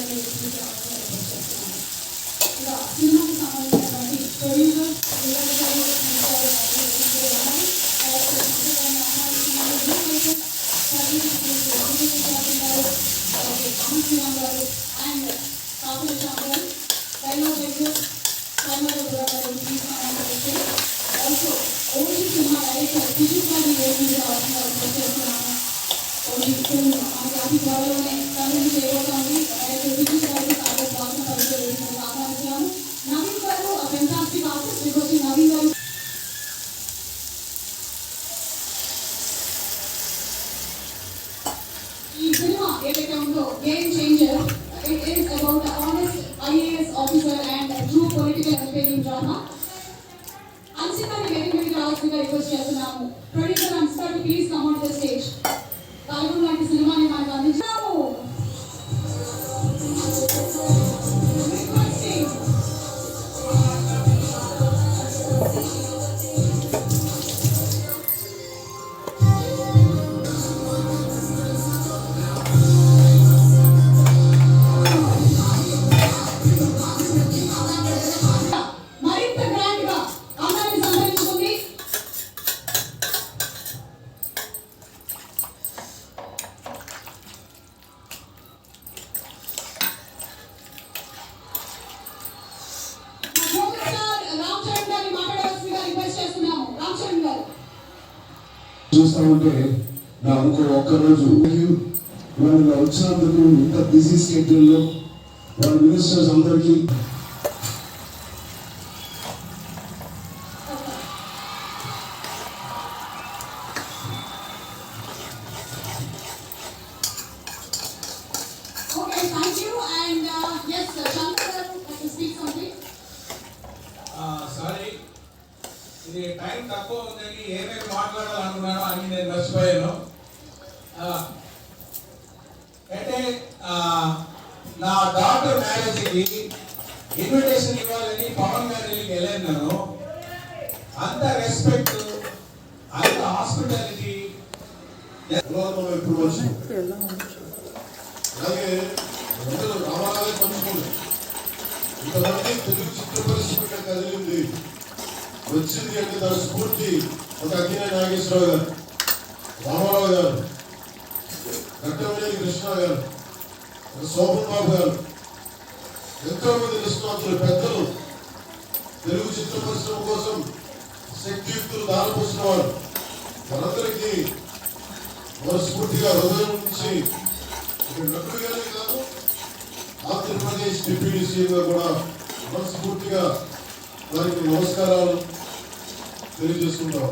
సినిమాకి సంబంధించినటువంటి producers and కాపుల champion dialogue writers also OG cinema director Sujith గారి చేస్తున్నాము. ఓజీ ఫిల్మ్ మనకి అతి త్వరలోనే కన్వీన్ చేయబోతోంది. డైరెక్టర్ సుజిత్ గారికి స్వాగతం పరిచయం ఆహ్వానించాము. నవీన్ గారు ఫెంటాస్టిక్ ఆర్టిస్ట్ బికాజ్ నవీన్ గారు ఈ సినిమా ఏదైతే ఉందో game changer. It is about an honest IAS officer and a true political campaigning drama. Ansita ni very very రావాల్సిందిగా రిక్వెస్ట్ చేస్తున్నాము. Producer Ansita to please come on the stage. కాల్గొన లాంటి సినిమాని మనకు అందించాము. చూస్తా ఉంటే నాకు ఒక్కరోజు ఇవాళ వచ్చినందుకు ఇంత బిజీ స్కెడ్యూల్లో వాళ్ళ మినిస్టర్స్ అందరికీ ఇది టైం తక్కువ ఉందని ఏమేమి మాట్లాడాలనుకున్నానో అని నేను మర్చిపోయాను. అంటే నా డాక్టర్ మ్యారేజ్కి ఇన్విటేషన్ ఇవ్వాలని పవన్ గారి వెళ్ళాను. నేను అంత రెస్పెక్ట్, అంత హాస్పిటాలిటీ ఇప్పుడు వచ్చి అలాగే రామాలయ పంచుకోండి. ఇంతమంది తెలుగు చిత్ర పరిశ్రమ కదిలింది వచ్చింది అంటే దాని స్ఫూర్తి ఒక అక్కినే నాగేశ్వరరావు గారు, రామారావు గారు, గట్టమనేని కృష్ణ గారు, శోభన్ బాబు గారు, ఎంతో మంది నిష్ణాతులు పెద్దలు తెలుగు చిత్ర పరిశ్రమ కోసం శక్తియుక్తులు దారిపోసిన వారు. మనందరికీ మనస్ఫూర్తిగా హృదయం నుంచి నటుడుగానే కాదు ఆంధ్రప్రదేశ్ డిప్యూటీ సీఎంగా కూడా మనస్ఫూర్తిగా వారికి నమస్కారాలు తెలియజేసుకుంటాం.